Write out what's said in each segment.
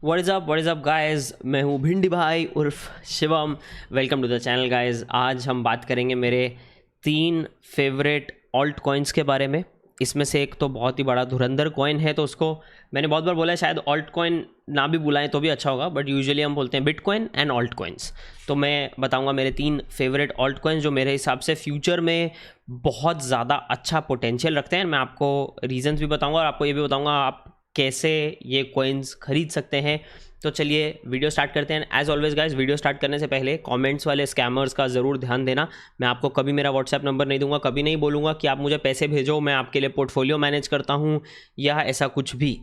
What is up guys, मैं हूँ भिंडी भाई उर्फ Shivam. Welcome to the channel guys. आज हम बात करेंगे मेरे 3 फेवरेट ऑल्ट कॉइन्स के बारे में। इसमें से एक तो बहुत ही बड़ा धुरंधर कॉइन है, तो उसको मैंने बहुत बार बोला है, शायद ऑल्ट कॉइन ना भी बुलाएं तो भी अच्छा होगा, बट यूजुअली हम बोलते हैं बिटकॉइन एंड ऑल्ट कॉइन्स। तो मैं बताऊंगा मेरे 3 फेवरेट ऑल्ट कॉइन्स जो मेरे हिसाब से फ्यूचर में बहुत ज़्यादा अच्छा पोटेंशियल रखते हैं। मैं आपको रीजंस भी बताऊंगा और आपको ये भी बताऊंगा आप कैसे ये कॉइन्स खरीद सकते हैं। तो चलिए वीडियो स्टार्ट करते हैं। As always guys, video start करने से पहले कमेंट्स वाले स्कैमर्स का ज़रूर ध्यान देना। मैं आपको कभी मेरा व्हाट्सएप नंबर नहीं दूंगा, कभी नहीं बोलूँगा कि आप मुझे पैसे भेजो, मैं आपके लिए पोर्टफोलियो मैनेज करता हूँ या ऐसा कुछ भी।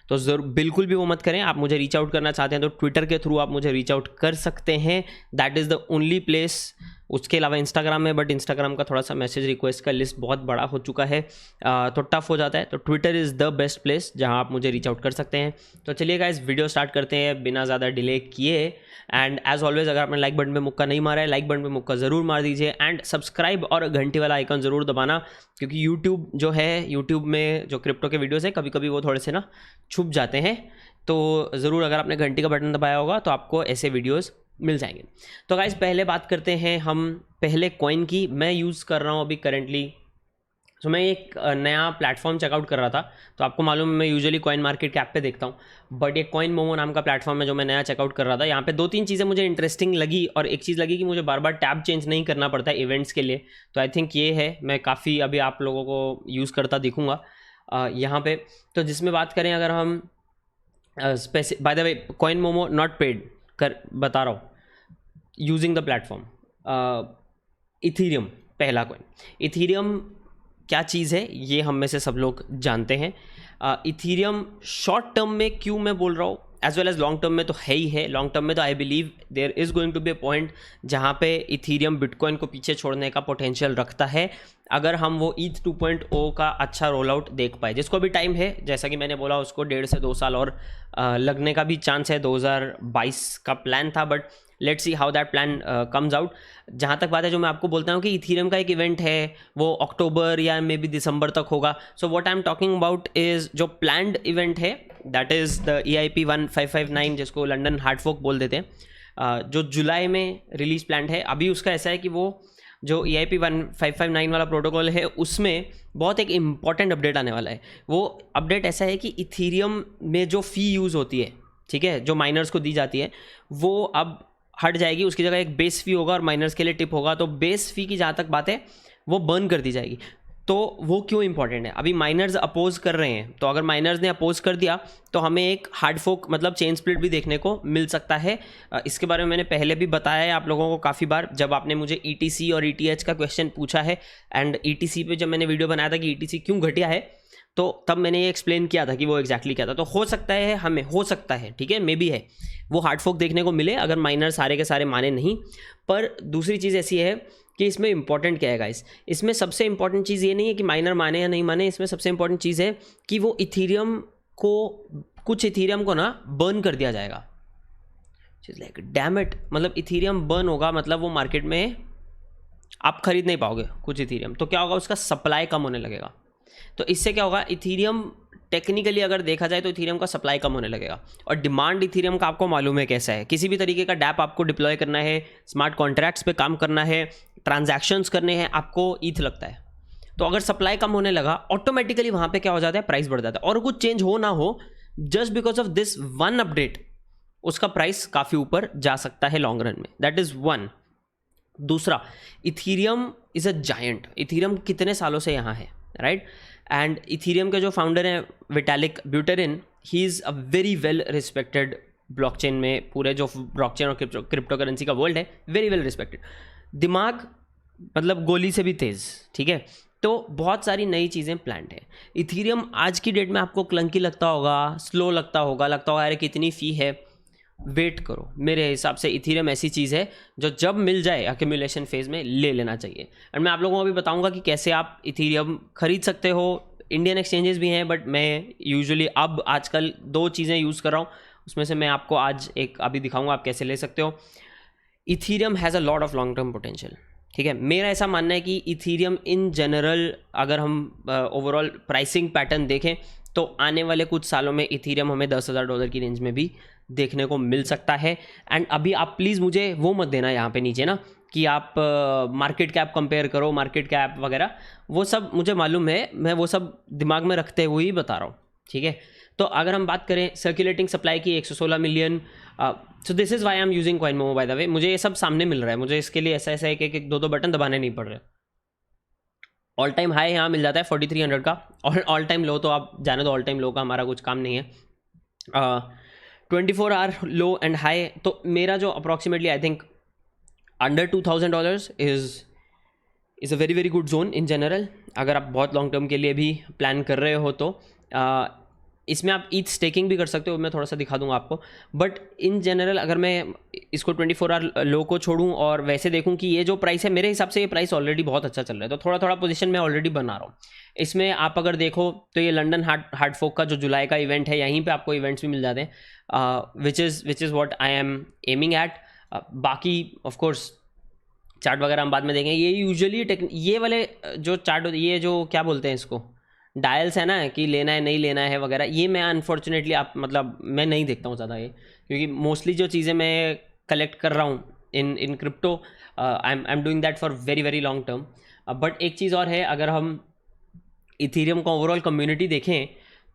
तो ज़रूर बिल्कुल भी वो मत करें। आप मुझे रीच आउट करना चाहते हैं तो ट्विटर के थ्रू आप मुझे रीच आउट कर सकते हैं, that is the only place. उसके अलावा इंस्टाग्राम में, बट इंस्टाग्राम का थोड़ा सा मैसेज रिक्वेस्ट का लिस्ट बहुत बड़ा हो चुका है, तो टफ हो जाता है। तो Twitter is the best place जहां आप मुझे रीच आउट कर सकते हैं। तो चलिए गाइस, वीडियो स्टार्ट करते हैं बिना ज़्यादा डिले किए। एंड एज ऑलवेज, अगर आपने लाइक बटन पे मुक्का नहीं मारा है, लाइक बटन पे मुक्का ज़रूर मार दीजिए एंड सब्सक्राइब और घंटी वाला आइकन ज़रूर दबाना, क्योंकि यूट्यूब जो है, यूट्यूब में जो क्रिप्टो के वीडियोज़ हैं कभी कभी वो थोड़े से ना छुप जाते हैं। तो ज़रूर अगर आपने घंटी का बटन दबाया होगा तो आपको ऐसे वीडियोज़ मिल जाएंगे। तो गाइस, पहले बात करते हैं हम पहले कॉइन की। मैं यूज़ कर रहा हूँ अभी करंटली, तो मैं एक नया प्लेटफॉर्म चेकआउट कर रहा था। तो आपको मालूम है मैं यूजुअली कॉइन मार्केट कैप पे देखता हूँ, बट ये कॉइन मोमो नाम का प्लेटफॉर्म है जो मैं नया चेकआउट कर रहा था। यहाँ पे 2-3 चीज़ें मुझे इंटरेस्टिंग लगी, और एक चीज़ लगी कि मुझे बार बार टैब चेंज नहीं करना पड़ता है इवेंट्स के लिए। तो आई थिंक ये है, मैं काफ़ी अभी आप लोगों को यूज़ करता दिखूँगा यहाँ पे। तो जिसमें बात करें अगर हम by the way, coin momo not paid कर बता रहा हूँ, यूजिंग द प्लेटफॉर्म। इथीरियम पहला कॉइन। इथीरियम क्या चीज़ है ये हम में से सब लोग जानते हैं। इथीरियम शॉर्ट टर्म में क्यों मैं बोल रहा हूँ, as well as long term में तो है ही है। लॉन्ग टर्म में तो I believe there is going to be a point जहाँ पे इथीरियम बिटकॉइन को पीछे छोड़ने का पोटेंशियल रखता है, अगर हम वो ETH 2.0 का अच्छा रोल आउट देख पाए, जिसको भी टाइम है। जैसा कि मैंने बोला, उसको 1.5 से 2 साल और लगने का भी चांस है। 2022 का प्लान था, but let's see how that plan comes out. जहाँ तक बात है, जो मैं आपको बोलता हूँ कि इथीरियम का एक इवेंट है, वो अक्टूबर या मे बी दिसंबर तक होगा। So what I am talking about is जो प्लान्ड इवेंट है, दैट इज़ द EIP 1559, जिसको लंडन हार्ड फोक बोल देते हैं, जो जुलाई में रिलीज प्लान्ड है। अभी उसका ऐसा है कि वो जो EIP 1559 वाला प्रोटोकॉल है, उसमें बहुत एक इम्पॉर्टेंट अपडेट आने वाला है। वो अपडेट ऐसा है कि इथीरियम में जो फ़ी यूज़ होती है, ठीक है, जो माइनर्स को दी जाती है, वो अब हट जाएगी। उसकी जगह एक बेस फ़ी होगा और माइनर्स के लिए टिप होगा। तो बेस फ़ी की जहाँ तक बात है, वो बर्न कर दी जाएगी। तो वो क्यों इंपॉर्टेंट है? अभी माइनर्स अपोज कर रहे हैं, तो अगर माइनर्स ने अपोज कर दिया तो हमें एक हार्ड फोक मतलब चेन स्प्लिट भी देखने को मिल सकता है। इसके बारे में मैंने पहले भी बताया है आप लोगों को काफ़ी बार, जब आपने मुझे ETC और ETH का क्वेश्चन पूछा है। एंड ETC पे जब मैंने वीडियो बनाया था कि ETC क्यों घटिया है, तो तब मैंने ये एक्सप्लेन किया था कि वो एग्जैक्टली क्या था। तो हो सकता है, हमें हो सकता है, ठीक है, मे बी है, वो हार्ड फोक देखने को मिले अगर माइनर सारे के सारे माने नहीं। पर दूसरी चीज़ ऐसी है कि इसमें इंपॉर्टेंट क्या है गाइस, इसमें सबसे इंपॉर्टेंट चीज़ ये नहीं है कि माइनर माने या नहीं माने। इसमें सबसे इंपॉर्टेंट चीज़ है कि वो इथीरियम को, कुछ इथीरियम को ना बर्न कर दिया जाएगा। चीज़ लाइक डैम इट, मतलब इथीरियम बर्न होगा, मतलब वो मार्केट में आप खरीद नहीं पाओगे कुछ इथीरियम। तो क्या होगा, उसका सप्लाई कम होने लगेगा। तो इससे क्या होगा, इथीरियम टेक्निकली अगर देखा जाए तो इथीरियम का सप्लाई कम होने लगेगा। और डिमांड इथीरियम का आपको मालूम है कैसा है। किसी भी तरीके का डैप आपको डिप्लॉय करना है, स्मार्ट कॉन्ट्रैक्ट्स पे काम करना है, ट्रांजैक्शंस करने हैं, आपको ETH लगता है। तो अगर सप्लाई कम होने लगा, ऑटोमेटिकली वहाँ पे क्या हो जाता है, प्राइस बढ़ जाता है। और कुछ चेंज हो ना हो, just because of this one update, उसका प्राइस काफ़ी ऊपर जा सकता है लॉन्ग रन में। That is one. दूसरा, Ethereum is a giant. Ethereum कितने सालों से यहाँ है, राइट? एंड इथीरियम के जो फाउंडर हैं Vitalik Buterin, he is a very well respected blockchain में, पूरे जो ब्लॉकचेन और क्रिप्टो करेंसी का वर्ल्ड है, वेरी वेल रिस्पेक्टेड। दिमाग मतलब गोली से भी तेज़, ठीक है। तो बहुत सारी नई चीज़ें प्लान्ड है। इथीरियम आज की डेट में आपको क्लंकी लगता होगा, स्लो लगता होगा अरे कितनी फ़ी है। वेट करो, मेरे हिसाब से इथीरियम ऐसी चीज़ है जो जब मिल जाए एक्यूमुलेशन फेज़ में ले लेना चाहिए। और मैं आप लोगों को भी बताऊंगा कि कैसे आप इथीरियम खरीद सकते हो। इंडियन एक्सचेंजेस भी हैं, बट मैं यूजुअली अब आजकल 2 चीज़ें यूज़ कर रहा हूँ, उसमें से मैं आपको आज एक अभी दिखाऊंगा आप कैसे ले सकते हो। Ethereum has a lot of long term potential, ठीक है। मेरा ऐसा मानना है कि इथीरियम इन जनरल, अगर हम ओवरऑल प्राइसिंग पैटर्न देखें तो आने वाले कुछ सालों में इथीरियम हमें $10,000 की रेंज में भी देखने को मिल सकता है। एंड अभी आप प्लीज़ मुझे वो मत देना यहाँ पे नीचे ना कि आप मार्केट कैप कंपेयर करो, मार्केट कैप वगैरह, वो सब मुझे मालूम है, मैं वो सब दिमाग में रखते हुए ही बता रहा हूँ, ठीक है। तो अगर हम बात करें सर्कुलेटिंग सप्लाई की 116 million, so this is why I am using CoinMomo by the way. मुझे ये सब सामने मिल रहा है, मुझे इसके लिए ऐसा ऐसा एक दो बटन दबाने नहीं पड़ रहे। ऑल टाइम हाई यहाँ मिल जाता है 4300 का, और ऑल टाइम लो तो आप जाने दो, ऑल टाइम लो का हमारा कुछ काम नहीं है। 24 आवर लो एंड हाई, तो मेरा जो approximately I think under $2,000 is a very very good zone in general, अगर आप बहुत लॉन्ग टर्म के लिए भी प्लान कर रहे हो तो। इसमें आप ईथ स्टेकिंग भी कर सकते हो, मैं थोड़ा सा दिखा दूंगा आपको। बट इन जनरल अगर मैं इसको 24 आवर लो को छोड़ूं और वैसे देखूं कि ये जो प्राइस है, मेरे हिसाब से ये प्राइस ऑलरेडी बहुत अच्छा चल रहा है, तो थोड़ा थोड़ा पोजीशन मैं ऑलरेडी बना रहा हूँ इसमें। आप अगर देखो तो ये लंदन हार्ड फोक का जो जुलाई का इवेंट है, यहीं पर आपको इवेंट्स भी मिल जाते हैं, which is what I am aiming at. बाकी ऑफकोर्स चार्ट वगैरह हम बाद में देखेंगे। ये यूजुअली ये वाले जो चार्ट, ये जो क्या बोलते हैं इसको, डायल्स है ना, कि लेना है नहीं लेना है वगैरह, ये मैं अनफॉर्चुनेटली मैं नहीं देखता हूँ ज़्यादा ये, क्योंकि मोस्टली जो चीज़ें मैं कलेक्ट कर रहा हूँ in crypto, I am doing that for very very long term. But एक चीज़ और है, अगर हम इथीरियम का ओवरऑल कम्युनिटी देखें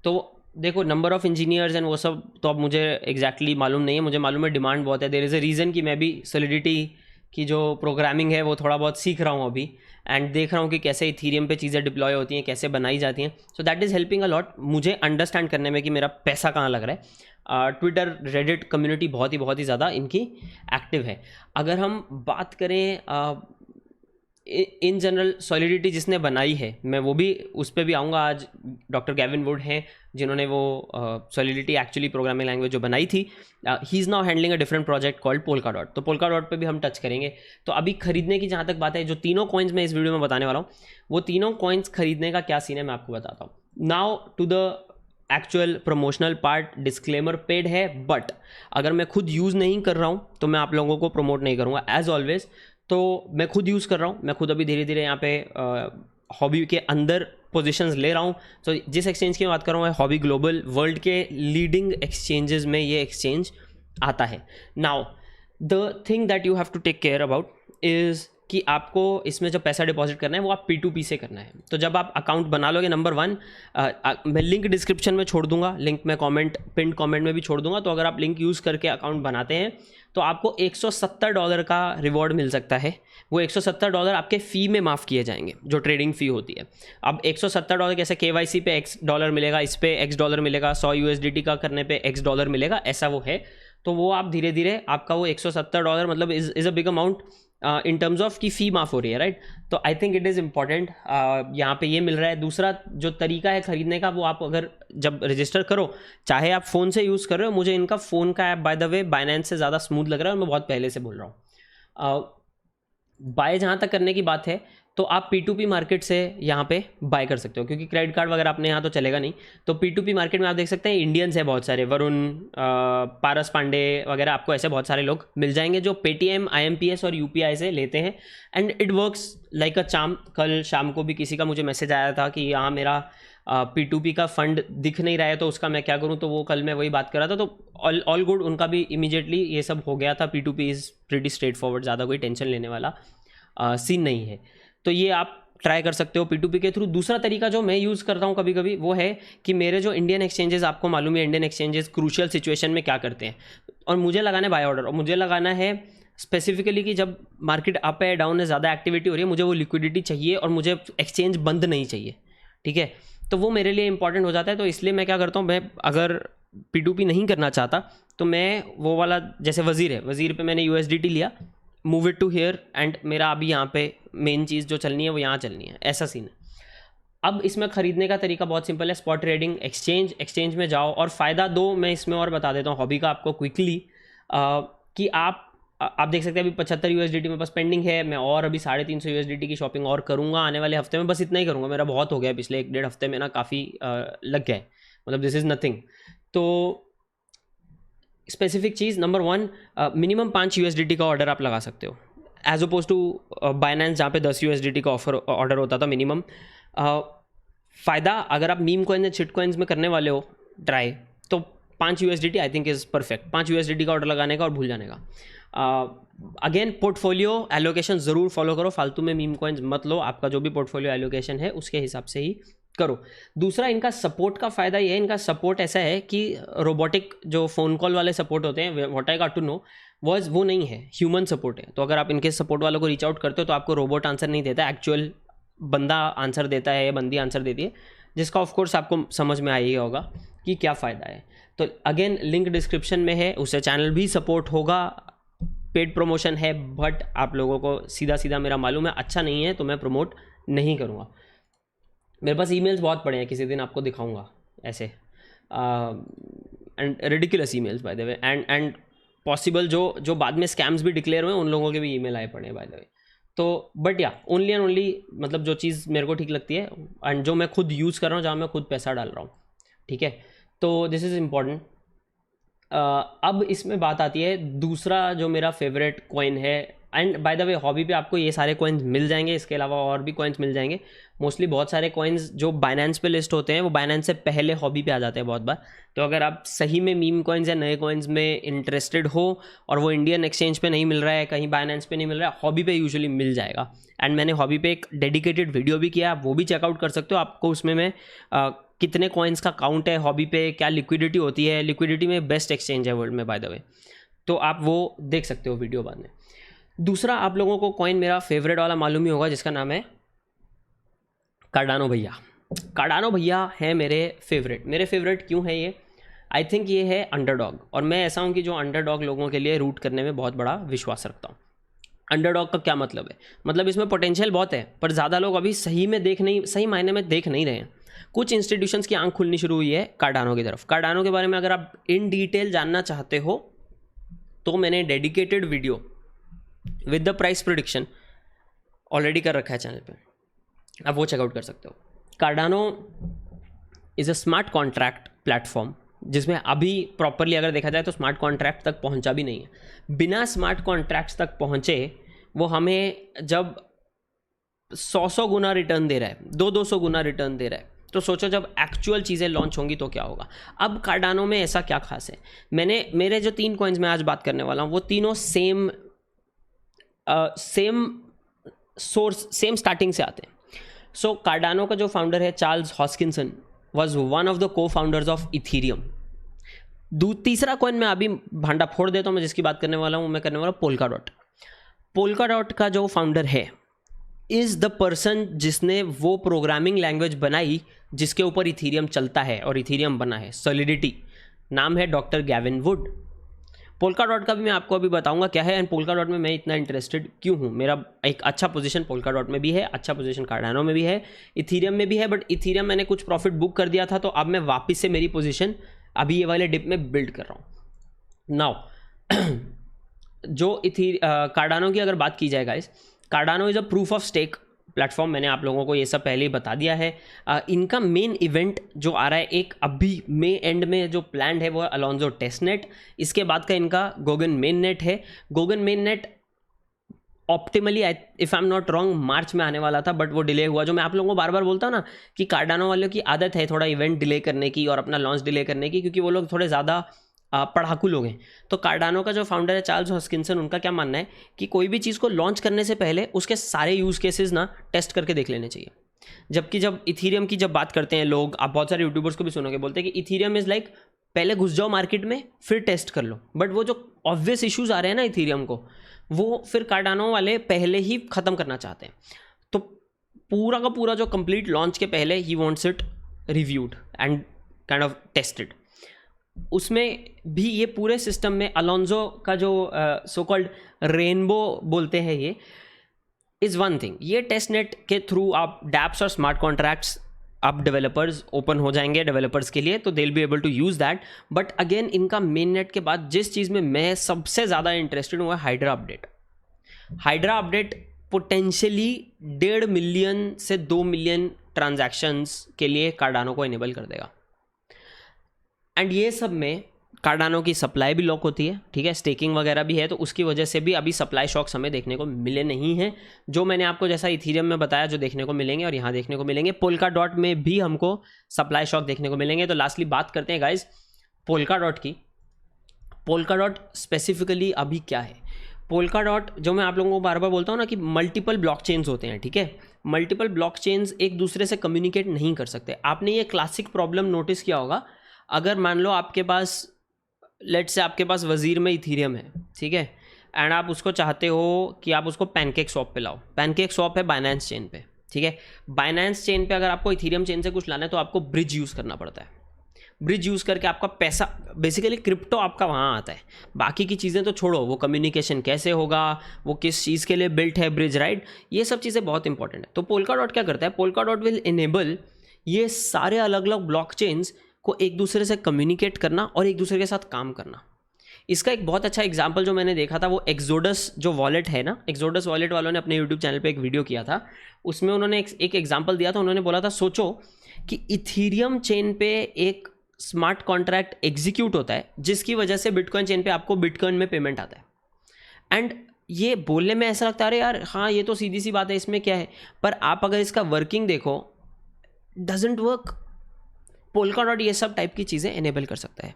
तो देखो नंबर ऑफ़ इंजीनियर्स एंड वो सब तो अब मुझे एग्जैक्टली मालूम नहीं है, मुझे मालूम है डिमांड बहुत है। देयर इज़ अ रीज़न कि मैं भी सॉलिडिटी की जो प्रोग्रामिंग है वो थोड़ा बहुत सीख रहा हूँ अभी, एंड देख रहा हूँ कि कैसे इथीरियम पे चीज़ें डिप्लॉय होती हैं, कैसे बनाई जाती हैं। So that is helping a lot मुझे अंडरस्टैंड करने में कि मेरा पैसा कहाँ लग रहा है। ट्विटर रेडिट कम्युनिटी बहुत ही ज़्यादा इनकी एक्टिव है। अगर हम बात करें इन जनरल सॉलिडिटी जिसने बनाई है, मैं वो भी उस पर भी आऊँगा। आज डॉक्टर गैविन वुड हैं जिन्होंने वो सॉलिडिटी एक्चुअली प्रोग्रामिंग लैंग्वेज जो बनाई थी, he is now handling a different project called Polkadot, तो पोल्काडॉट पे भी हम टच करेंगे। तो अभी खरीदने की जहाँ तक बात है, जो तीनों कॉइन्स मैं इस वीडियो में बताने वाला हूँ, वो तीनों कॉइन्स खरीदने का क्या सीन है मैं आपको बताता हूँ। Now to the actual promotional part, disclaimer paid है, बट अगर मैं खुद यूज़ नहीं कर रहा हूँ तो मैं आप लोगों को प्रमोट नहीं करूँगा एज ऑलवेज। तो मैं खुद यूज़ कर रहा हूँ, मैं खुद अभी धीरे धीरे यहाँ पे हॉबी के अंदर पोजीशंस ले रहा हूँ। तो जिस एक्सचेंज की बात कर रहा हूँ, हॉबी ग्लोबल, वर्ल्ड के लीडिंग एक्सचेंजेस में ये एक्सचेंज आता है। Now the thing that you have to take care about is कि आपको इसमें जब पैसा डिपॉजिट करना है वो आप P2P से करना है। तो जब आप अकाउंट बना लोगे, नंबर 1 मैं लिंक डिस्क्रिप्शन में छोड़ दूंगा, लिंक मैं पिन कमेंट में भी छोड़ दूंगा। तो अगर आप लिंक यूज़ करके अकाउंट बनाते हैं तो आपको $170 का रिवॉर्ड मिल सकता है। वो $170 आपके फ़ी में माफ़ किए जाएंगे, जो ट्रेडिंग फ़ी होती है। अब $170 कैसे, KYC पे $X मिलेगा, इस पे $X मिलेगा, 100 USDT का करने पे $X मिलेगा, ऐसा वो है। तो वो आप धीरे धीरे आपका वो $170 मतलब is a big amount in terms of की फ़ी माफ़ हो रही है, राइट। तो I think it is important, यहाँ पे ये मिल रहा है। दूसरा जो तरीका है ख़रीदने का, वो आप अगर जब रजिस्टर करो, चाहे आप फ़ोन से यूज़ कर रहे हो, मुझे इनका फ़ोन का app by the way Binance से ज़्यादा स्मूथ लग रहा है और मैं बहुत पहले से बोल रहा हूँ। बाय जहाँ तक करने की बात है तो आप P2P मार्केट से यहाँ पे बाय कर सकते हो, क्योंकि क्रेडिट कार्ड वगैरह अपने यहाँ तो चलेगा नहीं। तो P2P मार्केट में आप देख सकते हैं इंडियंस है बहुत सारे, वरुण, पारस पांडे वगैरह, आपको ऐसे बहुत सारे लोग मिल जाएंगे जो Paytm, IMPS और UPI से लेते हैं, and it works like a charm. कल शाम को भी किसी का मुझे मैसेज आया था कि यहाँ मेरा P2P का फंड दिख नहीं रहा है तो उसका मैं क्या करूँ, तो वो कल मैं वही बात कर रहा था। तो ऑल गुड, उनका भी इमीडिएटली ये सब हो गया था। P2P is pretty straight forward, ज़्यादा कोई टेंशन लेने वाला सीन नहीं है। तो ये आप ट्राई कर सकते हो P2P के थ्रू। दूसरा तरीका जो मैं यूज़ करता हूँ कभी कभी, वो है कि मेरे जो इंडियन एक्सचेंजेस, आपको मालूम है इंडियन एक्सचेंजेस क्रूशियल सिचुएशन में क्या करते हैं, और मुझे लगाना है बाय ऑर्डर, और मुझे लगाना है स्पेसिफिकली कि जब मार्केट अप है डाउन है, ज़्यादा एक्टिविटी हो रही है, मुझे वो लिक्विडिटी चाहिए और मुझे एक्सचेंज बंद नहीं चाहिए, ठीक है। तो वो मेरे लिए इंपॉर्टेंट हो जाता है। तो इसलिए मैं क्या करता हूँ, मैं अगर P2P नहीं करना चाहता तो मैं वो वाला, जैसे वज़ीर है, वज़ीर पे मैंने USDT लिया, move it to here, and मेरा अभी यहाँ पे मेन चीज़ जो चलनी है वो यहाँ चलनी है, ऐसा सीन है। अब इसमें ख़रीदने का तरीका बहुत सिंपल है, स्पॉट ट्रेडिंग, एक्सचेंज में जाओ। और फ़ायदा दो मैं इसमें और बता देता हूँ हॉबी का आपको क्विकली, कि आप देख सकते हैं अभी 75 USDT मेरे पास पेंडिंग है। मैं और अभी 350 USDT की शॉपिंग और करूँगा आने वाले हफ्ते में, बस इतना ही करूँगा, मेरा बहुत हो गया पिछले 1-1.5 हफ्ते में ना, काफ़ी लग गया है, मतलब दिस इज़ नथिंग। तो स्पेसिफिक चीज़ नंबर 1, मिनिमम 5 USDT का ऑर्डर आप लगा सकते हो, एज अपोज टू बाइनेंस जहाँ पे 10 USDT का ऑर्डर होता था मिनिमम। फ़ायदा अगर आप मीम कॉइन या चिट कॉइन्स में करने वाले हो ट्राई, तो 5 USDT I think is perfect. 5 USDT का ऑर्डर लगाने का और भूल जाने का। अगेन पोर्टफोलियो एलोकेशन ज़रूर फॉलो करो, फालतू में मीम कॉइन्स मत लो, आपका जो भी पोर्टफोलियो एलोकेशन है उसके हिसाब से ही करो। दूसरा, इनका सपोर्ट का फ़ायदा ये है, इनका सपोर्ट ऐसा है कि रोबोटिक जो फ़ोन कॉल वाले सपोर्ट होते हैं, what I got to know वो नहीं है, ह्यूमन सपोर्ट है। तो अगर आप इनके सपोर्ट वालों को रीच आउट करते हो तो आपको रोबोट आंसर नहीं देता, एक्चुअल बंदा आंसर देता है या बंदी आंसर देती है, जिसका ऑफ कोर्स आपको समझ में आएगा होगा कि क्या फ़ायदा है। तो अगेन लिंक डिस्क्रिप्शन में है, उससे चैनल भी सपोर्ट होगा, पेड प्रमोशन है, बट आप लोगों को सीधा सीधा मेरा मालूम है अच्छा नहीं है तो मैं प्रमोट नहीं करूँगा। मेरे पास ईमेल्स बहुत पड़े हैं, किसी दिन आपको दिखाऊंगा ऐसे, and ridiculous emails by the way, and possible जो बाद में स्कैम्स भी डिक्लेयर हुए उन लोगों के भी ईमेल आए पड़े हैं बाय द वे। तो बट या ओनली एंड ओनली मतलब जो चीज़ मेरे को ठीक लगती है एंड जो मैं खुद यूज़ कर रहा हूँ, जहाँ मैं खुद पैसा डाल रहा हूँ, ठीक है, तो दिस इज़ इम्पॉर्टेंट। अब इसमें बात आती है दूसरा जो मेरा फेवरेट कॉइन है, and by the way hobby पे आपको ये सारे कॉइन्स मिल जाएंगे, इसके अलावा और भी कॉइन्स मिल जाएंगे। मोस्टली बहुत सारे कॉइन्स जो बाइनेंस पे लिस्ट होते हैं वो बाइनेंस से पहले हॉबी पे आ जाते हैं बहुत बार। तो अगर आप सही में मीम कॉइन्स या नए कॉइन्स में इंटरेस्टेड हो और वो इंडियन एक्सचेंज पे नहीं मिल रहा है, कहीं बाइनेंस पे नहीं मिल रहा है, हॉबी पे यूजुअली मिल जाएगा। एंड मैंने हॉबी पे एक डेडिकेटेड वीडियो भी किया, आप वो भी चेकआउट कर सकते हो। आपको उसमें मैं कितने कॉइन्स का काउंट है हॉबी पे, क्या लिक्विडिटी होती है, लिक्विडिटी में बेस्ट एक्सचेंज है वर्ल्ड में बाय द वे, तो आप वो देख सकते हो वीडियो बाद में। दूसरा, आप लोगों को कॉइन मेरा फेवरेट वाला मालूम ही होगा, जिसका नाम है कार्डानो भैया। कार्डानो भैया है मेरे फेवरेट क्यों है ये? आई थिंक ये है अंडरडॉग, और मैं ऐसा हूँ कि जो अंडरडॉग लोगों के लिए रूट करने में बहुत बड़ा विश्वास रखता हूँ। अंडरडॉग का क्या मतलब है? मतलब इसमें पोटेंशियल बहुत है, पर ज़्यादा लोग अभी सही मायने में देख नहीं रहे हैं। कुछ इंस्टीट्यूशंस की आंख खुलनी शुरू हुई है कार्डानो की तरफ। कार्डानो के बारे में अगर आप इन डिटेल जानना चाहते हो तो मैंने dedicated video with the price prediction already कर रखा है चैनल पे, आप वो चेकआउट कर सकते हो। Cardano is a smart contract platform, जिसमें अभी प्रॉपरली अगर देखा जाए तो स्मार्ट कॉन्ट्रैक्ट तक पहुंचा भी नहीं है। बिना स्मार्ट कॉन्ट्रैक्ट्स तक पहुंचे वो हमें जब 100 गुना रिटर्न दे रहा है, 200 गुना रिटर्न दे रहा है, तो सोचो जब एक्चुअल चीज़ें लॉन्च होंगी तो क्या होगा। अब कार्डानो में ऐसा क्या खास है? मेरे जो 3 कॉइन्स मैं आज बात करने वाला हूँ वो तीनों सेम सोर्स, सेम स्टार्टिंग से आते हैं। सो कार्डानो का जो फाउंडर है Charles Hoskinson was one of the cofounders of Ethereum. तीसरा कॉइन मैं अभी भांडा फोड़ देता हूँ, मैं जिसकी बात करने वाला हूँ मैं करने वाला पोल्काडॉट। पोल्काडॉट का जो फाउंडर है इज़ द पर्सन जिसने वो प्रोग्रामिंग लैंग्वेज बनाई जिसके ऊपर इथीरियम चलता है और इथीरियम बना है, सॉलिडिटी। नाम है डॉक्टर गैविन वुड। पोल्काडॉट का भी मैं आपको अभी बताऊंगा क्या है, एंड पोल्काडॉट में मैं इतना इंटरेस्टेड क्यों हूँ। मेरा एक अच्छा पोजीशन पोल्काडॉट में भी है, अच्छा पोजीशन कार्डानो में भी है, इथीरियम में भी है, बट इथीरियम मैंने कुछ प्रॉफिट बुक कर दिया था, तो अब मैं वापस से मेरी पोजीशन अभी ये वाले डिप में बिल्ड कर रहा हूँ। नाउ जो कार्डानो की अगर बात की जाए guys, Cardano is a proof of stake platform. मैंने आप लोगों को ये सब पहले ही बता दिया है। इनका मेन इवेंट जो आ रहा है एक अभी मई एंड में जो प्लान है वो है अलोंजो टेस्टनेट। इसके बाद का इनका गोगन मेन नेट है। Goguen mainnet optimally if I am not wrong March में आने वाला था, बट वो डिले हुआ। जो मैं आप लोगों को बार बार बोलता हूँ ना कि कार्डानो वालों की आदत है थोड़ा इवेंट डिले करने की और अपना लॉन्च डिले करने की, क्योंकि वो लोग थोड़े ज़्यादा पढ़ाकू लोग हैं। तो कार्डानो का जो फाउंडर है चार्ल्स हॉस्किंसन, उनका क्या मानना है कि कोई भी चीज़ को लॉन्च करने से पहले उसके सारे यूज़ केसेस ना टेस्ट करके देख लेने चाहिए। जबकि जब इथीरियम की जब बात करते हैं लोग, आप बहुत सारे यूट्यूबर्स को भी सुनोगे बोलते हैं कि इथीरियम इज़ लाइक पहले घुस जाओ मार्केट में फिर टेस्ट कर लो, बट वो जो ऑब्वियस इश्यूज़ आ रहे हैं ना इथीरियम को, वो फिर कार्डानो वाले पहले ही ख़त्म करना चाहते हैं। तो पूरा का पूरा जो कंप्लीट लॉन्च के पहले he wants it reviewed and kind of tested. उसमें भी ये पूरे सिस्टम में अलोंजो का जो सो कॉल्ड रेनबो बोलते हैं, ये इज़ वन थिंग। ये टेस्ट नेट के थ्रू आप डैप्स और स्मार्ट कॉन्ट्रैक्ट्स आप डेवलपर्स ओपन हो जाएंगे डेवलपर्स के लिए, तो they will be able to use that. But again इनका मेन नेट के बाद जिस चीज़ में मैं सबसे ज़्यादा इंटरेस्टेड हूँ hydra update. Hydra update potentially 1.5 million से 2 मिलियन ट्रांजैक्शंस के लिए कार्डानो को इनेबल कर देगा। एंड ये सब में कार्डानो की सप्लाई भी लॉक होती है, ठीक है, स्टेकिंग वगैरह भी है, तो उसकी वजह से भी अभी सप्लाई शॉक्स हमें देखने को मिले नहीं हैं, जो मैंने आपको जैसा इथीरियम में बताया जो देखने को मिलेंगे और यहाँ देखने को मिलेंगे। पोल्का डॉट में भी हमको सप्लाई शॉक देखने को मिलेंगे। तो लास्टली बात करते हैं गाइज पोल्का डॉट की। पोल्का डॉट स्पेसिफिकली अभी क्या है? पोल्का डॉट, जो मैं आप लोगों को बार बार बोलता हूँ ना कि मल्टीपल ब्लॉकचेन्स होते हैं, ठीक है, मल्टीपल ब्लॉकचेन्स एक दूसरे से कम्युनिकेट नहीं कर सकते। आपने ये क्लासिक प्रॉब्लम नोटिस किया होगा, अगर मान लो आपके पास, लेट से आपके पास वजीर में इथीरियम है, ठीक है, एंड आप उसको चाहते हो कि आप उसको पैनकेक स्वैप पे लाओ। पैनकेक स्वैप है बाइनेंस चेन पे, ठीक है, बाइनेंस चेन पे अगर आपको इथीरियम चेन से कुछ लाना है तो आपको ब्रिज यूज़ करना पड़ता है। ब्रिज यूज़ करके आपका पैसा, बेसिकली क्रिप्टो आपका वहाँ आता है। बाकी की चीज़ें तो छोड़ो, वो कम्युनिकेशन कैसे होगा, वो किस चीज़ के लिए बिल्ट है ब्रिज, राइट, ये सब चीज़ें बहुत इंपॉर्टेंट है। तो पोल्का डॉट क्या करता है? पोल्का डॉट विल इनेबल ये सारे अलग अलग ब्लॉकचेन्स को एक दूसरे से कम्युनिकेट करना और एक दूसरे के साथ काम करना। इसका एक बहुत अच्छा एग्जाम्पल जो मैंने देखा था वो एक्सोडस जो वॉलेट है ना, एक्सोडस वॉलेट वालों ने अपने यूट्यूब चैनल पे एक वीडियो किया था, उसमें उन्होंने एक एग्जाम्पल दिया था। उन्होंने बोला था, सोचो कि इथीरियम चेन पे एक स्मार्ट कॉन्ट्रैक्ट एग्जीक्यूट होता है जिसकी वजह से बिटकॉइन चेन पे आपको बिटकॉइन में पेमेंट आता है। एंड ये बोलने में ऐसा लगता है अरे यार हाँ ये तो सीधी सी बात है, इसमें क्या है, पर आप अगर इसका वर्किंग देखो, डजंट वर्क। पोल्का डॉट ये सब टाइप की चीज़ें इनेबल कर सकता है।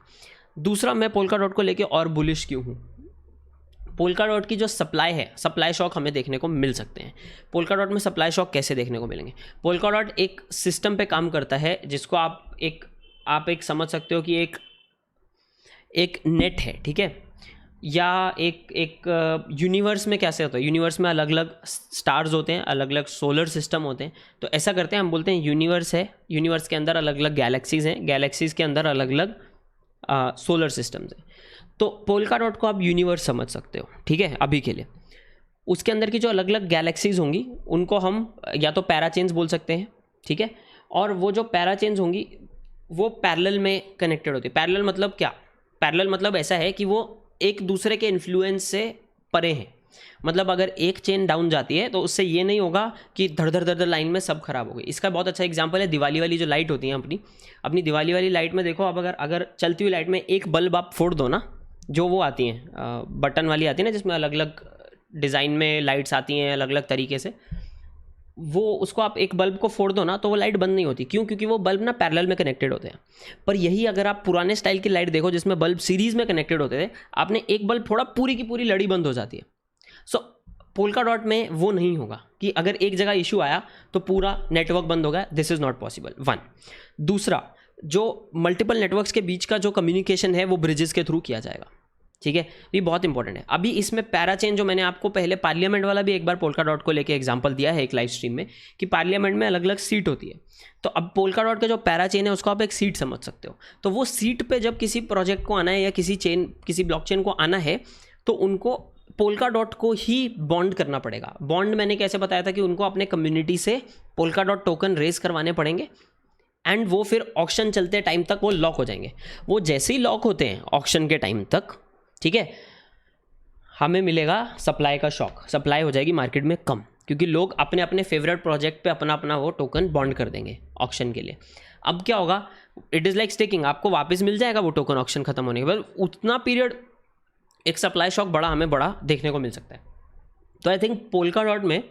दूसरा, मैं पोल्का डॉट को लेके और बुलिश क्यों हूँ? पोल्का डॉट की जो सप्लाई है, सप्लाई शॉक हमें देखने को मिल सकते हैं। पोल्का डॉट में सप्लाई शॉक कैसे देखने को मिलेंगे? पोल्का डॉट एक सिस्टम पे काम करता है जिसको आप एक समझ सकते हो कि एक नेट है, ठीक है, या एक यूनिवर्स में कैसे होता है, यूनिवर्स में अलग अलग स्टार्स होते हैं, अलग अलग सोलर सिस्टम होते हैं। तो ऐसा करते हैं, हम बोलते हैं यूनिवर्स है, यूनिवर्स के अंदर अलग अलग गैलेक्सीज हैं, गैलेक्सीज के अंदर अलग अलग सोलर सिस्टम्स हैं। तो पोल्का डॉट को आप यूनिवर्स समझ सकते हो, ठीक है, अभी के लिए। उसके अंदर की जो अलग अलग गैलेक्सीज होंगी उनको हम या तो पैराचेन्स बोल सकते हैं, ठीक है, और वो जो पैराचेन्स होंगी वो पैरेलल में कनेक्टेड होती है। पैरेलल मतलब क्या? पैरेलल मतलब ऐसा है कि वो एक दूसरे के इन्फ्लुएंस से परे हैं। मतलब अगर एक चेन डाउन जाती है तो उससे ये नहीं होगा कि धड़ धड़ धड़ लाइन में सब खराब हो गई। इसका बहुत अच्छा एग्जांपल है दिवाली वाली जो लाइट होती है, अपनी दिवाली वाली लाइट में देखो, अब अगर चलती हुई लाइट में एक बल्ब आप फोड़ दो ना, जो वो आती हैं बटन वाली आती है ना, जिसमें अलग अलग डिज़ाइन में लाइट्स आती हैं अलग अलग तरीके से, वो उसको आप एक बल्ब को फोड़ दो ना तो वो लाइट बंद नहीं होती। क्यों? क्योंकि वो बल्ब ना पैरेलल में कनेक्टेड होते हैं। पर यही अगर आप पुराने स्टाइल की लाइट देखो जिसमें बल्ब सीरीज में कनेक्टेड होते थे, आपने एक बल्ब फोड़ा, पूरी की पूरी लड़ी बंद हो जाती है। सो पोल्का डॉट में वो नहीं होगा कि अगर एक जगह इशू आया तो पूरा नेटवर्क बंद हो गया। This is not possible, one. दूसरा, जो मल्टीपल नेटवर्क्स के बीच का जो कम्युनिकेशन है वो ब्रिजेस के थ्रू किया जाएगा, ठीक है, ये बहुत इंपॉर्टेंट है। अभी इसमें पैराचेन, जो मैंने आपको पहले पार्लियामेंट वाला भी एक बार पोल्का डॉट को लेके एग्जांपल दिया है एक लाइव स्ट्रीम में, कि पार्लियामेंट में अलग अलग सीट होती है। तो अब पोल्का डॉट का जो पैराचेन है उसको आप एक सीट समझ सकते हो। तो वो सीट पे जब किसी प्रोजेक्ट को आना है या किसी ब्लॉकचेन को आना है तो उनको पोल्का डॉट को ही बॉन्ड करना पड़ेगा। बॉन्ड मैंने कैसे बताया था कि उनको अपने कम्युनिटी से पोल्का डॉट टोकन रेज करवाने पड़ेंगे एंड वो फिर ऑक्शन चलते टाइम तक वो लॉक हो जाएंगे। वो जैसे ही लॉक होते हैं ऑक्शन के टाइम तक, ठीक है, हमें मिलेगा सप्लाई का शॉक। सप्लाई हो जाएगी मार्केट में कम, क्योंकि लोग अपने अपने फेवरेट प्रोजेक्ट पे अपना अपना वो टोकन बॉन्ड कर देंगे ऑक्शन के लिए। अब क्या होगा? इट इज़ लाइक स्टेकिंग, आपको वापस मिल जाएगा वो टोकन ऑक्शन खत्म होने के बाद। उतना पीरियड एक सप्लाई शॉक हमें बड़ा देखने को मिल सकता है। तो आई थिंक पोल्का डॉट में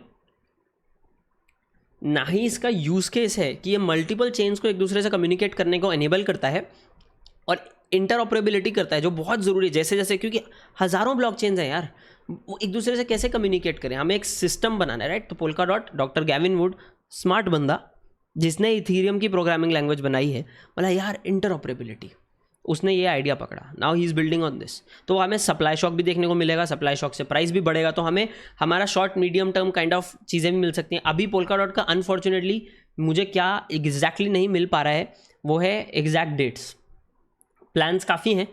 ना ही इसका यूज़ केस है कि ये मल्टीपल चेन्स को एक दूसरे से कम्युनिकेट करने को एनेबल करता है और इंटरऑपरेबिलिटी करता है, जो बहुत ज़रूरी है। जैसे जैसे, क्योंकि हज़ारों ब्लॉकचेन्स हैं यार, वो एक दूसरे से कैसे कम्युनिकेट करें, हमें एक सिस्टम बनाना है, राइट। तो polka dot, doctor Gavin would, smart बंदा जिसने इथीरियम की प्रोग्रामिंग लैंग्वेज बनाई है, बोला यार इंटरऑपरेबिलिटी, उसने ये आइडिया पकड़ा। Now he is building on this. तो हमें सप्लाई शॉक भी देखने को मिलेगा, सप्लाई शॉक से प्राइस भी बढ़ेगा, तो हमें हमारा short medium term kind of चीज़ें भी मिल सकती हैं। अभी पोल्का डॉट का अनफॉर्चुनेटली मुझे क्या एग्जैक्टली नहीं मिल पा रहा है वो है एग्जैक्ट डेट्स। प्लान्स काफ़ी हैं,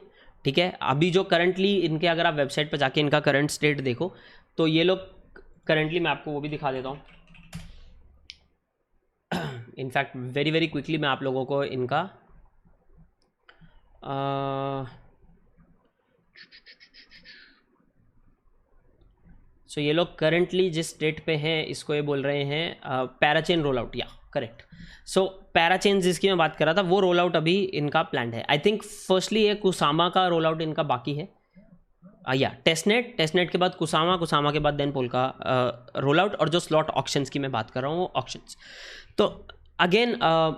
ठीक है। अभी जो करंटली इनके, अगर आप वेबसाइट पर जाके इनका करंट स्टेट देखो तो ये लोग करंटली, मैं आपको वो भी दिखा देता हूँ। इनफैक्ट वेरी वेरी क्विकली मैं आप लोगों को इनका सो ये लोग करंटली जिस स्टेट पे हैं इसको ये बोल रहे हैं पैराचेन रोल आउट। या करेक्ट। सो पैराचेन जिसकी मैं बात कर रहा था वो रोल आउट अभी इनका प्लान है। आई थिंक फर्स्टली ये कुसामा का रोल आउट इनका बाकी है, या टेस्टनेट के बाद कुसामा के बाद देन पोल्का रोल आउट, और जो स्लॉट ऑक्शंस की मैं बात कर रहा हूँ वो ऑक्शंस। तो again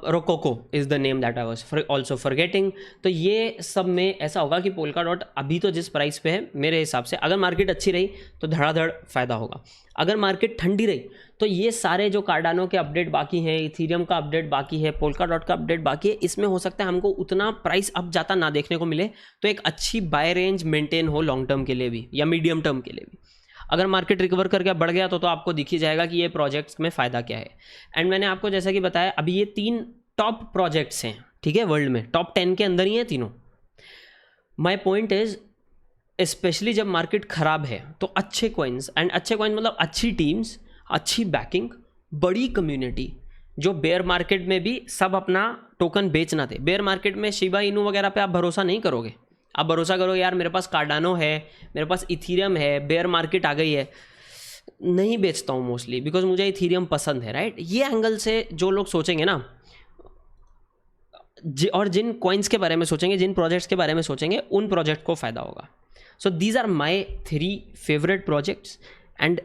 rococo is the name that I was also forgetting. तो ये सब में ऐसा होगा कि पोल्का डॉट अभी तो जिस प्राइस पे है मेरे हिसाब से, अगर मार्केट अच्छी रही तो धड़ाधड़ फ़ायदा होगा। अगर मार्केट ठंडी रही तो ये सारे जो कार्डानो के अपडेट बाकी हैं, इथीरियम का अपडेट बाकी है, पोल्का डॉट का अपडेट बाकी है, इसमें हो सकता है हमको उतना प्राइस अप जाता ना देखने को मिले, तो एक अच्छी बाय रेंज मेंटेन हो लॉन्ग टर्म के लिए भी या मीडियम टर्म के लिए भी। अगर मार्केट रिकवर करके बढ़ गया तो आपको दिख ही जाएगा कि ये प्रोजेक्ट्स में फ़ायदा क्या है। एंड मैंने आपको जैसा कि बताया अभी ये 3 टॉप प्रोजेक्ट्स हैं, ठीक है, वर्ल्ड में टॉप 10 के अंदर ही हैं तीनों। माय पॉइंट इज स्पेशली जब मार्केट ख़राब है तो अच्छे कॉइन्स, एंड अच्छे कॉइन्स मतलब अच्छी टीम्स, अच्छी बैकिंग, बड़ी कम्युनिटी, जो बेयर मार्केट में भी सब अपना टोकन बेच ना थे। बेयर मार्केट में शिबा इनू वगैरह पे आप भरोसा नहीं करोगे, आप भरोसा करोगे यार मेरे पास कार्डानो है, मेरे पास इथीरियम है, बेयर मार्केट आ गई है, नहीं बेचता हूँ मोस्टली बिकॉज मुझे इथीरियम पसंद है, राइट। ये एंगल से जो लोग सोचेंगे ना, और जिन कॉइन्स के बारे में सोचेंगे, जिन प्रोजेक्ट्स के बारे में सोचेंगे, उन प्रोजेक्ट को फ़ायदा होगा। So these are my 3 favourite projects. And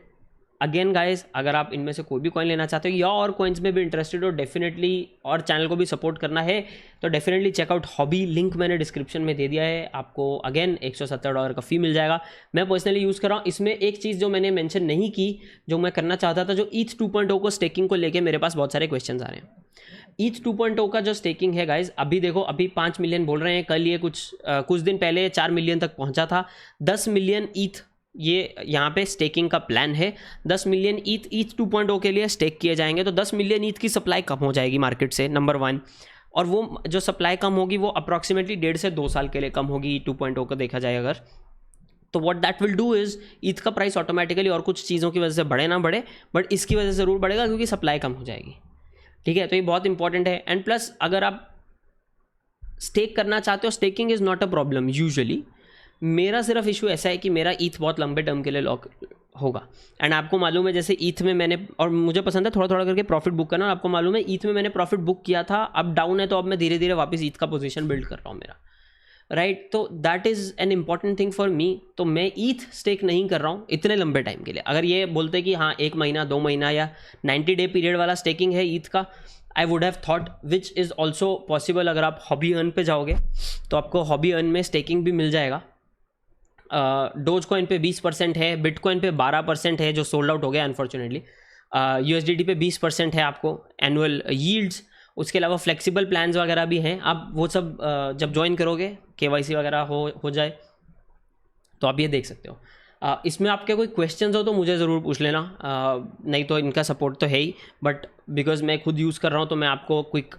again guys, अगर आप इनमें से कोई भी कॉइन लेना चाहते हो या और कॉइन्स में भी इंटरेस्टेड हो डेफिनेटली, और चैनल को भी सपोर्ट करना है तो डेफिनेटली चेकआउट हॉबी, लिंक मैंने डिस्क्रिप्शन में दे दिया है। आपको अगेन $170 का फ़ी मिल जाएगा। मैं पर्सनली यूज़ कर रहा हूँ। इसमें एक चीज़ जो मैंने मेंशन नहीं की, जो मैं करना चाहता था, जो ETH 2.0 को स्टेकिंग को लेके मेरे पास बहुत सारे क्वेश्चन आ रहे हैं। ETH 2.0 का जो स्टेकिंग है गाइज, अभी देखो अभी 5 मिलियन बोल रहे हैं, कल ये कुछ दिन पहले 4 मिलियन तक पहुँचा था। 10 मिलियन ETH ये यहाँ पे स्टेकिंग का प्लान है। 10 मिलियन ETH 2.0 के लिए स्टेक किए जाएंगे, तो 10 मिलियन ETH की सप्लाई कम हो जाएगी मार्केट से, नंबर 1। और वो जो सप्लाई कम होगी वो अप्रॉक्सीमेटली 1.5 से 2 साल के लिए कम होगी ETH 2.0 को देखा जाए अगर। तो what that will do is ETH का प्राइस ऑटोमेटिकली, और कुछ चीज़ों की वजह से बढ़े ना बढ़े, बट इसकी वजह से ज़रूर बढ़ेगा क्योंकि सप्लाई कम हो जाएगी, ठीक है। तो ये बहुत इंपॉर्टेंट है। एंड प्लस अगर आप स्टेक करना चाहते हो, staking is not a problem usually. मेरा सिर्फ इशू ऐसा है कि मेरा ETH बहुत लंबे टर्म के लिए लॉक होगा। एंड आपको मालूम है जैसे ETH में मैंने, और मुझे पसंद है थोड़ा थोड़ा करके प्रॉफिट बुक करना, और आपको मालूम है ETH में मैंने प्रॉफिट बुक किया था, अब डाउन है तो अब मैं धीरे धीरे वापस ETH का पोजीशन बिल्ड कर रहा हूँ मेरा, राइट। तो that is an important thing for me. तो मैं ETH स्टेक नहीं कर रहा हूँ इतने लंबे टाइम के लिए। अगर ये बोलते कि हाँ 1 महीना 2 महीना या 90 डे पीरियड वाला स्टेकिंग है ETH का, I would have thought, which is also possible. अगर आप हॉबी अर्न पे जाओगे तो आपको हॉबी अर्न में स्टेकिंग भी मिल जाएगा। डोज कॉइन पे 20% है, बिटकॉइन पे 12% है जो सोल्ड आउट हो गया अनफॉर्चुनेटली। USDT पे 20% है आपको एनुअल यील्ड्स। उसके अलावा फ्लेक्सिबल प्लान्स वगैरह भी हैं। आप वो सब जब ज्वाइन करोगे, KYC वगैरह हो जाए तो आप ये देख सकते हो। इसमें आपके कोई क्वेश्चंस हो तो मुझे ज़रूर पूछ लेना, नहीं तो इनका सपोर्ट तो है ही, बट बिकॉज मैं खुद यूज़ कर रहा हूँ तो मैं आपको क्विक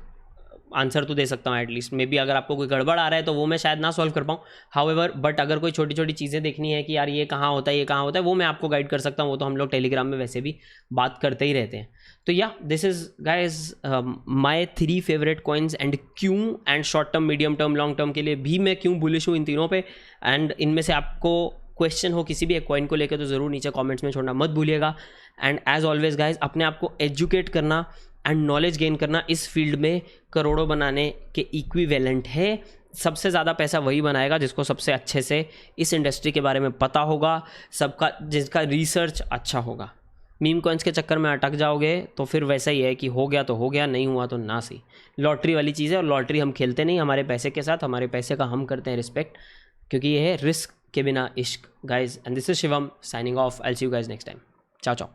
आंसर तो दे सकता हूँ एटलीस्ट। मे बी अगर आपको कोई गड़बड़ आ रहा है तो वो मैं शायद ना सॉल्व कर पाऊँ, हाउएवर, बट अगर कोई छोटी छोटी चीज़ें देखनी है कि यार ये कहाँ होता है, ये कहाँ होता है, वो मैं आपको गाइड कर सकता हूँ। वो तो हम लोग टेलीग्राम में वैसे भी बात करते ही रहते हैं। तो yeah this is guys my 3 favourite coins, and क्यों, and short term, medium term, long term के लिए भी मैं क्यों बुलिश हूँ इन तीनों पे। एंड इनमें से आपको क्वेश्चन हो किसी भी एक कॉइन को लेकर तो ज़रूर नीचे कमेंट्स में छोड़ना मत भूलिएगा। एंड एज ऑलवेज गाइज, अपने आप को एजुकेट करना एंड नॉलेज गेन करना इस फील्ड में करोड़ों बनाने के इक्विवेलेंट है। सबसे ज़्यादा पैसा वही बनाएगा जिसको सबसे अच्छे से इस इंडस्ट्री के बारे में पता होगा, सबका जिसका रिसर्च अच्छा होगा। मीम कॉइन्स के चक्कर में अटक जाओगे तो फिर वैसा ही है कि हो गया तो हो गया, नहीं हुआ तो ना सही। लॉटरी वाली चीज़ है, और लॉटरी हम खेलते नहीं हमारे पैसे के साथ, हमारे पैसे का हम करते हैं रिस्पेक्ट, क्योंकि ये है रिस्क के बिना इश्क guys. And this is Shivam signing off. I will see you guys next time. चाओ चाओ।